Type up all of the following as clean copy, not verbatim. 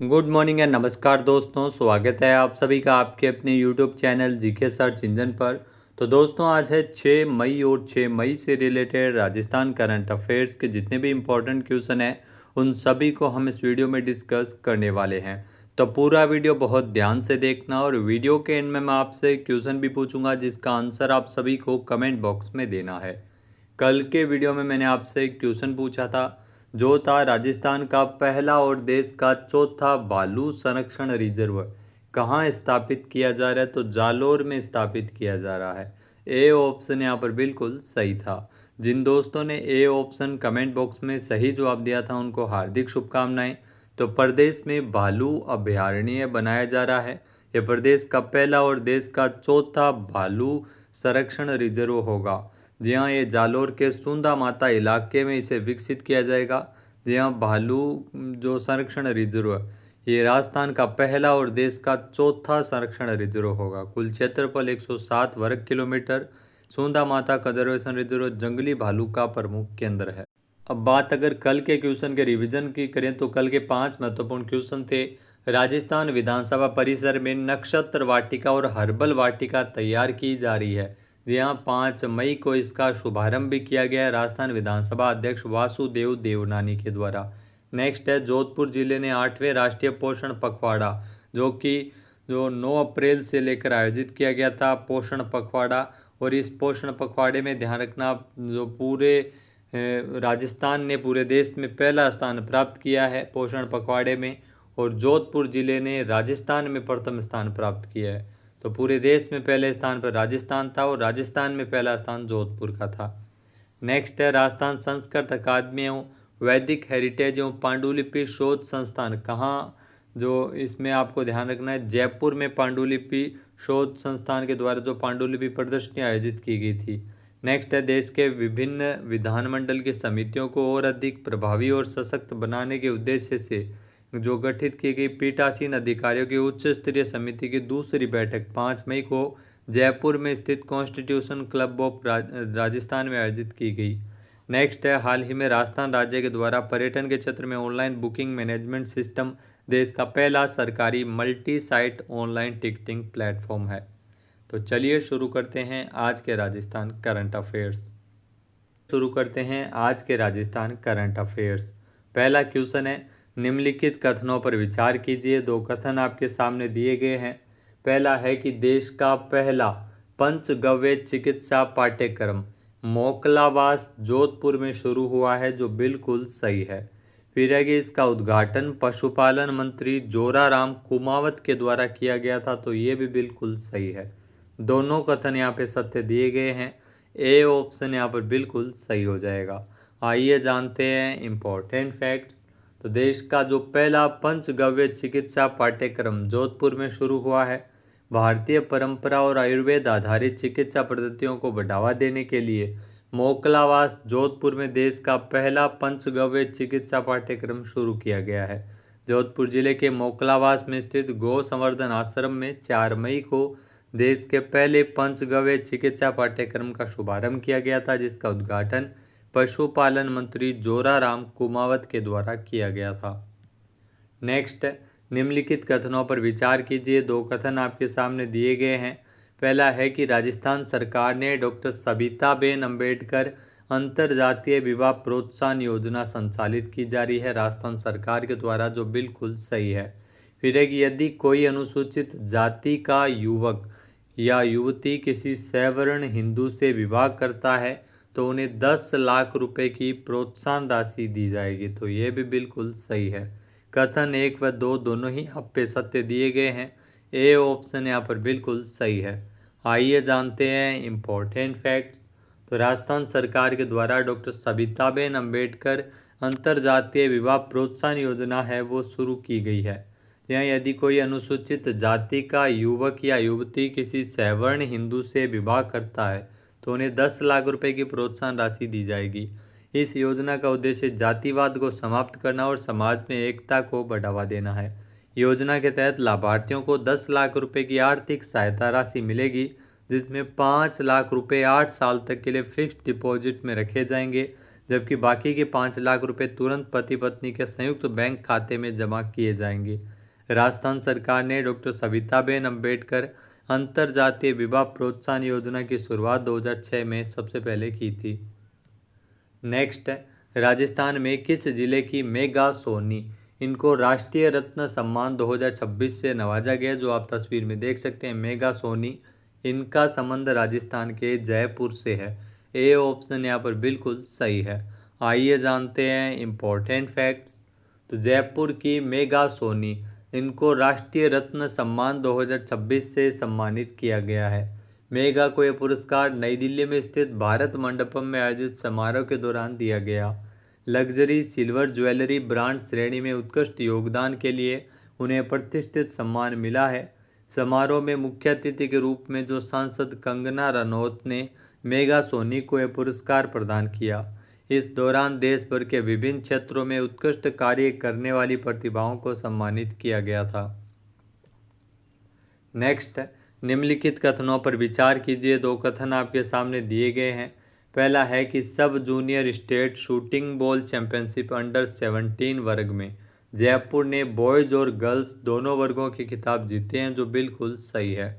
Good morning and नमस्कार दोस्तों, स्वागत है आप सभी का आपके अपने YouTube channel GK search engine पर। तो दोस्तों आज है 6 मई और 6 मई से रिलेटेड राजस्थान करंट अफेयर्स के जितने भी इम्पोर्टेंट क्वेश्चन हैं उन सभी को हम इस वीडियो में डिस्कस करने वाले हैं। तो पूरा वीडियो बहुत ध्यान से देखना और वीडियो के एंड में मैं आपसे क्वेश्चन भी पूछूंगा जिसका आंसर आप सभी को कमेंट बॉक्स में देना है। कल के वीडियो में मैंने आपसे एक क्वेश्चन पूछा था जो था राजस्थान का पहला और देश का चौथा बालू संरक्षण रिजर्व कहाँ स्थापित किया जा रहा है, तो जालोर में स्थापित किया जा रहा है। ए ऑप्शन यहाँ पर बिल्कुल सही था। जिन दोस्तों ने ए ऑप्शन कमेंट बॉक्स में सही जवाब दिया था उनको हार्दिक शुभकामनाएं। तो प्रदेश में भालू अभयारण्य बनाया जा रहा है। यह प्रदेश का पहला और देश का चौथा भालू संरक्षण रिजर्व होगा। जी हाँ, ये जालोर के सुंदा माता इलाके में इसे विकसित किया जाएगा। जी हाँ, भालू जो संरक्षण रिजर्व ये राजस्थान का पहला और देश का चौथा संरक्षण रिजर्व होगा। कुल क्षेत्रफल 107 वर्ग किलोमीटर। सुंदा माता कंजर्वेशन रिजर्व जंगली भालू का प्रमुख केंद्र है। अब बात अगर कल के क्वेश्चन के रिवीजन की करें तो कल के 5 महत्वपूर्ण क्वेश्चन थे। राजस्थान विधानसभा परिसर में नक्षत्र वाटिका और हर्बल वाटिका तैयार की जा रही है। जी हाँ, 5 मई को इसका शुभारंभ भी किया गया है राजस्थान विधानसभा अध्यक्ष वासुदेव देवनानी के द्वारा। नेक्स्ट है जोधपुर जिले ने 8वें राष्ट्रीय पोषण पखवाड़ा जो 9 अप्रैल से लेकर आयोजित किया गया था पोषण पखवाड़ा। और इस पोषण पखवाड़े में ध्यान रखना जो पूरे राजस्थान ने पूरे देश में पहला स्थान प्राप्त किया है पोषण पखवाड़े में, और जोधपुर जिले ने राजस्थान में प्रथम स्थान प्राप्त किया है। तो पूरे देश में पहले स्थान पर राजस्थान था और राजस्थान में पहला स्थान जोधपुर का था। नेक्स्ट है राजस्थान संस्कृत अकादमी एवं वैदिक हेरिटेज एवं पांडुलिपि शोध संस्थान कहाँ, जो इसमें आपको ध्यान रखना है जयपुर में पांडुलिपि शोध संस्थान के द्वारा जो पांडुलिपि प्रदर्शनी आयोजित की गई थी। नेक्स्ट है देश के विभिन्न विधानमंडल की समितियों को और अधिक प्रभावी और सशक्त बनाने के उद्देश्य से जो गठित की गई पीठासीन अधिकारियों की उच्च स्तरीय समिति की दूसरी बैठक 5 मई को जयपुर में स्थित कॉन्स्टिट्यूशन क्लब ऑफ राजस्थान में आयोजित की गई। नेक्स्ट है हाल ही में राजस्थान राज्य के द्वारा पर्यटन के क्षेत्र में ऑनलाइन बुकिंग मैनेजमेंट सिस्टम देश का पहला सरकारी multi site online ticketing platform है। तो चलिए शुरू करते हैं आज के राजस्थान करंट अफेयर्स। पहला क्वेश्चन है निम्नलिखित कथनों पर विचार कीजिए। 2 कथन आपके सामने दिए गए हैं। पहला है कि देश का पहला पंचगव्य चिकित्सा पाठ्यक्रम मोकलावास जोधपुर में शुरू हुआ है, जो बिल्कुल सही है। फिर है कि इसका उद्घाटन पशुपालन मंत्री जोराराम कुमावत के द्वारा किया गया था, तो ये भी बिल्कुल सही है। दोनों कथन यहाँ पे सत्य दिए गए हैं। ए ऑप्शन यहाँ पर बिल्कुल सही हो जाएगा। आइए जानते हैं इम्पोर्टेंट फैक्ट्स। तो देश का जो पहला पंचगव्य चिकित्सा पाठ्यक्रम जोधपुर में शुरू हुआ है। भारतीय परंपरा और आयुर्वेद आधारित चिकित्सा पद्धतियों को बढ़ावा देने के लिए मोकलावास जोधपुर में देश का पहला पंचगव्य चिकित्सा पाठ्यक्रम शुरू किया गया है। जोधपुर जिले के मोकलावास में स्थित गौ संवर्धन आश्रम में 4 मई को देश के पहले पंचगव्य चिकित्सा पाठ्यक्रम का शुभारंभ किया गया था, जिसका उद्घाटन पशुपालन मंत्री जोराराम कुमावत के द्वारा किया गया था। नेक्स्ट, निम्नलिखित कथनों पर विचार कीजिए। 2 कथन आपके सामने दिए गए हैं। पहला है कि राजस्थान सरकार ने डॉक्टर सबिताबेन अम्बेडकर अंतरजातीय विवाह प्रोत्साहन योजना संचालित की जा रही है राजस्थान सरकार के द्वारा, जो बिल्कुल सही है। फिर है कि यदि कोई अनुसूचित जाति का युवक या युवती किसी सवर्ण हिंदू से विवाह करता है तो उन्हें 10 लाख रुपए की प्रोत्साहन राशि दी जाएगी, तो ये भी बिल्कुल सही है। कथन 1 व 2 दोनों ही आप पे सत्य दिए गए हैं। ए ऑप्शन यहाँ पर बिल्कुल सही है। आइए जानते हैं इम्पोर्टेंट फैक्ट्स। तो राजस्थान सरकार के द्वारा डॉक्टर सबिताबेन अम्बेडकर अंतरजातीय विवाह प्रोत्साहन योजना है वो शुरू की गई है। यहाँ यदि कोई अनुसूचित जाति का युवक या युवती किसी सवर्ण हिंदू से विवाह करता है तो उन्हें 10 लाख रुपए की प्रोत्साहन राशि दी जाएगी। इस योजना का उद्देश्य जातिवाद को समाप्त करना और समाज में एकता को बढ़ावा देना है। योजना के तहत लाभार्थियों को 10 लाख रुपए की आर्थिक सहायता राशि मिलेगी, जिसमें 5 लाख रुपए 8 साल तक के लिए फिक्स्ड डिपॉजिट में रखे जाएंगे, जबकि बाकी के 5 लाख रुपए तुरंत पति पत्नी के संयुक्त बैंक खाते में जमा किए जाएंगे। राजस्थान सरकार ने डॉक्टर सविताबेन अम्बेडकर अंतरजातीय विवाह प्रोत्साहन योजना की शुरुआत 2006 में सबसे पहले की थी। नेक्स्ट है, राजस्थान में किस जिले की मेघा सोनी, इनको राष्ट्रीय रत्न सम्मान 2026 से नवाजा गया, जो आप तस्वीर में देख सकते हैं। मेघा सोनी, इनका संबंध राजस्थान के जयपुर से है। ए ऑप्शन यहाँ पर बिल्कुल सही है। आइए जानते हैं इम्पोर्टेंट फैक्ट्स। तो जयपुर की मेघा सोनी, इनको राष्ट्रीय रत्न सम्मान 2026 से सम्मानित किया गया है। मेघा को यह पुरस्कार नई दिल्ली में स्थित भारत मंडपम में आयोजित समारोह के दौरान दिया गया। लग्जरी सिल्वर ज्वेलरी ब्रांड श्रेणी में उत्कृष्ट योगदान के लिए उन्हें प्रतिष्ठित सम्मान मिला है। समारोह में मुख्य अतिथि के रूप में जो सांसद कंगना रनौत ने मेघा सोनी को यह पुरस्कार प्रदान किया। इस दौरान देश भर के विभिन्न क्षेत्रों में उत्कृष्ट कार्य करने वाली प्रतिभाओं को सम्मानित किया गया था। नेक्स्ट, निम्नलिखित कथनों पर विचार कीजिए। 2 कथन आपके सामने दिए गए हैं। पहला है कि सब junior state shooting ball championship under 17 वर्ग में जयपुर ने बॉयज़ और गर्ल्स दोनों वर्गों के खिताब जीते हैं, जो बिल्कुल सही है।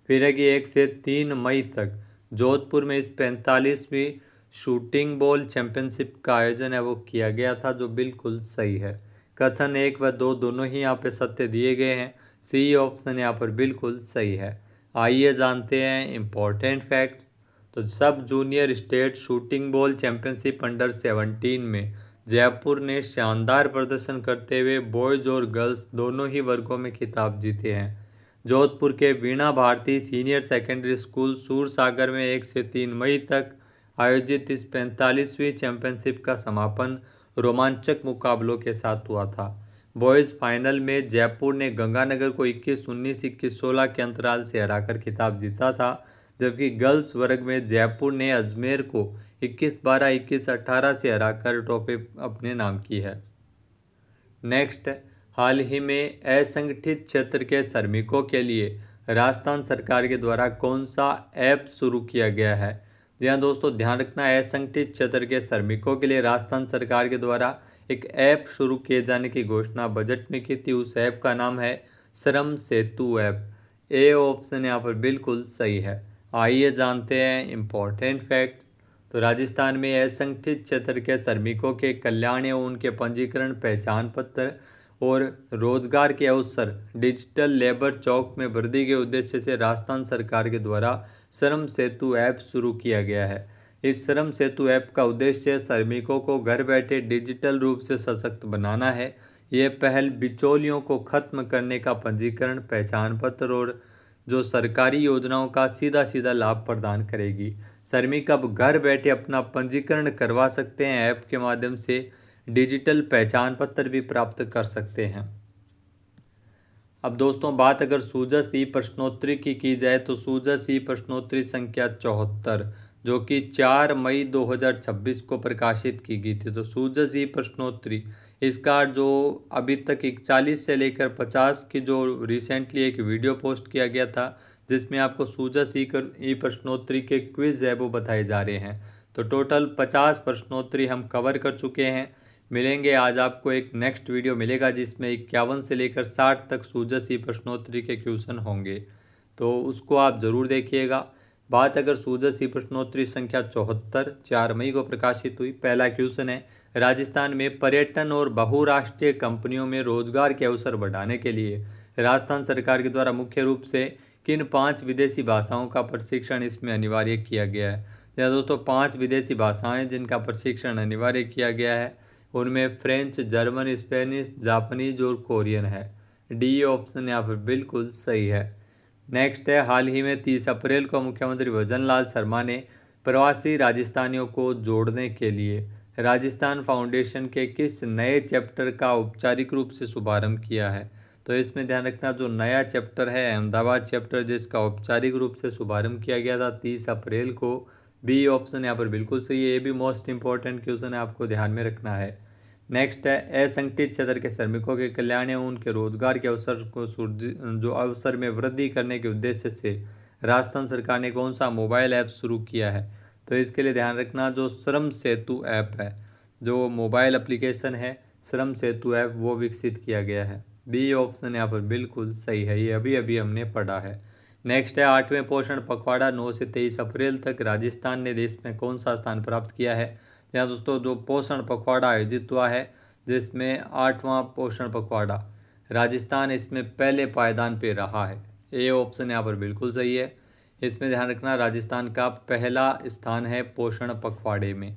फिर है कि 1 से 3 मई तक जोधपुर में इस 45वीं शूटिंग बॉल चैंपियनशिप का आयोजन है वो किया गया था, जो बिल्कुल सही है। कथन 1 व 2 दोनों ही यहाँ पे सत्य दिए गए हैं। सी ऑप्शन यहाँ पर बिल्कुल सही है। आइए जानते हैं इम्पोर्टेंट फैक्ट्स। तो सब junior state shooting ball championship under 17 में जयपुर ने शानदार प्रदर्शन करते हुए बॉयज़ और गर्ल्स दोनों ही वर्गों में खिताब जीते हैं। जोधपुर के Veena Bharati senior secondary school Sursagar में 1 से 3 मई तक आयोजित इस 45वीं चैंपियनशिप का समापन रोमांचक मुकाबलों के साथ हुआ था। बॉयज़ फाइनल में जयपुर ने गंगानगर को 21-19, 21-16 के अंतराल से हराकर खिताब जीता था, जबकि गर्ल्स वर्ग में जयपुर ने अजमेर को 21-12, 21-18 से हराकर ट्रॉफी अपने नाम की है। नेक्स्ट, हाल ही में असंगठित क्षेत्र के श्रमिकों के लिए राजस्थान सरकार के द्वारा कौन सा ऐप शुरू किया गया है। जी हाँ दोस्तों, ध्यान रखना, असंगठित क्षेत्र के श्रमिकों के लिए राजस्थान सरकार के द्वारा एक ऐप शुरू किए जाने की घोषणा बजट में की थी। उस ऐप का नाम है श्रम सेतु ऐप। ए ऑप्शन यहाँ पर बिल्कुल सही है। आइए जानते हैं इम्पोर्टेंट फैक्ट्स। तो राजस्थान में असंगठित क्षेत्र के श्रमिकों के कल्याण एवं उनके पंजीकरण, पहचान पत्र और रोजगार के अवसर डिजिटल लेबर चौक में वृद्धि के उद्देश्य से राजस्थान सरकार के द्वारा श्रम सेतु ऐप शुरू किया गया है। इस श्रम सेतु ऐप का उद्देश्य श्रमिकों को घर बैठे डिजिटल रूप से सशक्त बनाना है। यह पहल बिचौलियों को खत्म करने का पंजीकरण, पहचान पत्र और जो सरकारी योजनाओं का सीधा सीधा लाभ प्रदान करेगी। श्रमिक अब घर बैठे अपना पंजीकरण करवा सकते हैं। ऐप के माध्यम से डिजिटल पहचान पत्र भी प्राप्त कर सकते हैं। अब दोस्तों, बात अगर सूजस ई प्रश्नोत्तरी की जाए तो सूजस ई प्रश्नोत्तरी संख्या 74 जो कि 4 मई 2026 को प्रकाशित की गई थी। तो सूजस ई प्रश्नोत्तरी, इसका जो अभी तक 41 से लेकर 50 की जो रिसेंटली एक वीडियो पोस्ट किया गया था, जिसमें आपको सूजस ई प्रश्नोत्तरी के क्विज है वो बताए जा रहे हैं। तो टोटल 50 प्रश्नोत्तरी हम कवर कर चुके हैं। मिलेंगे आज आपको एक नेक्स्ट वीडियो मिलेगा जिसमें 51 से लेकर 60 तक सूजस ई प्रश्नोत्तरी के क्वेश्चन होंगे, तो उसको आप ज़रूर देखिएगा। बात अगर सूजस ई प्रश्नोत्तरी संख्या 74 4 मई को प्रकाशित हुई। पहला क्वेश्चन है, राजस्थान में पर्यटन और बहुराष्ट्रीय कंपनियों में रोजगार के अवसर बढ़ाने के लिए राजस्थान सरकार के द्वारा मुख्य रूप से किन 5 विदेशी भाषाओं का प्रशिक्षण इसमें अनिवार्य किया गया है। या दोस्तों, 5 विदेशी भाषाएं जिनका प्रशिक्षण अनिवार्य किया गया है, उनमें फ्रेंच, जर्मन, स्पेनिश, जापानीज और कोरियन है। डी ऑप्शन यहाँ पर बिल्कुल सही है। नेक्स्ट है, हाल ही में 30 अप्रैल को मुख्यमंत्री भजन लाल शर्मा ने प्रवासी राजस्थानियों को जोड़ने के लिए राजस्थान फाउंडेशन के किस नए चैप्टर का औपचारिक रूप से शुभारंभ किया है। तो इसमें ध्यान रखना, जो नया चैप्टर है अहमदाबाद चैप्टर, जिसका औपचारिक रूप से शुभारंभ किया गया था 30 अप्रैल को। बी ऑप्शन यहाँ पर बिल्कुल सही है। ये भी मोस्ट इंपॉर्टेंट क्वेश्चन है, आपको ध्यान में रखना है। नेक्स्ट है, असंगठित क्षेत्र के श्रमिकों के कल्याण एवं उनके रोजगार के अवसर को जो अवसर में वृद्धि करने के उद्देश्य से राजस्थान सरकार ने कौन सा मोबाइल ऐप शुरू किया है। तो इसके लिए ध्यान रखना, जो श्रम सेतु ऐप है, जो मोबाइल एप्लीकेशन है श्रम सेतु ऐप, वो विकसित किया गया है। बी ऑप्शन यहाँ पर बिल्कुल सही है, ये अभी अभी हमने पढ़ा है। नेक्स्ट है 8वें पोषण पखवाड़ा 9 से 23 अप्रैल तक राजस्थान ने देश में कौन सा स्थान प्राप्त किया है। यहाँ दोस्तों जो पोषण पखवाड़ा आयोजित हुआ है, जिसमें 8वां पोषण पखवाड़ा, राजस्थान इसमें पहले पायदान पे रहा है। ए ऑप्शन यहाँ पर बिल्कुल सही है। इसमें ध्यान रखना, राजस्थान का पहला स्थान है पोषण पखवाड़े में।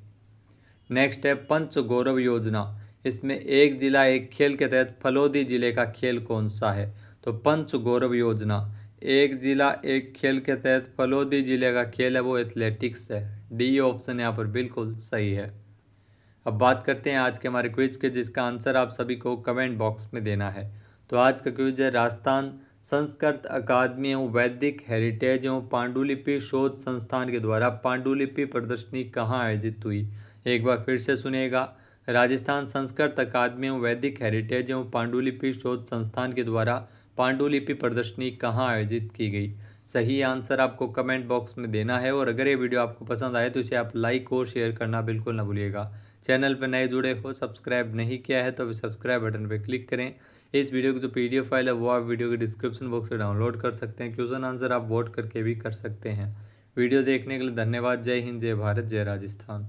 नेक्स्ट है पंच गौरव योजना, इसमें एक जिला एक खेल के तहत फलोदी जिले का खेल कौन सा है। तो पंच गौरव योजना, एक जिला एक खेल के तहत फलोदी जिले का खेल है वो एथलेटिक्स है। डी ऑप्शन यहाँ पर बिल्कुल सही है। अब बात करते हैं आज के हमारे क्विज के, जिसका आंसर आप सभी को कमेंट बॉक्स में देना है। तो आज का क्विज है, राजस्थान संस्कृत अकादमी एवं वैदिक हेरिटेज एवं पांडुलिपि शोध संस्थान के द्वारा पांडुलिपि प्रदर्शनी कहाँ आयोजित हुई। एक बार फिर से सुनिएगा, राजस्थान संस्कृत अकादमी एवं वैदिक हेरिटेज एवं पांडुलिपि शोध संस्थान के द्वारा पांडुलिपि प्रदर्शनी कहाँ आयोजित की गई। सही आंसर आपको कमेंट बॉक्स में देना है। और अगर ये वीडियो आपको पसंद आए तो इसे आप लाइक और शेयर करना बिल्कुल ना भूलिएगा। चैनल पर नए जुड़े हो, सब्सक्राइब नहीं किया है तो अभी सब्सक्राइब बटन पर क्लिक करें। इस वीडियो की जो PDF फाइल है वो आप वीडियो के डिस्क्रिप्शन बॉक्स से डाउनलोड कर सकते हैं। क्वेश्चन आंसर आप वोट करके भी कर सकते हैं। वीडियो देखने के लिए धन्यवाद। जय हिंद, जय भारत, जय राजस्थान।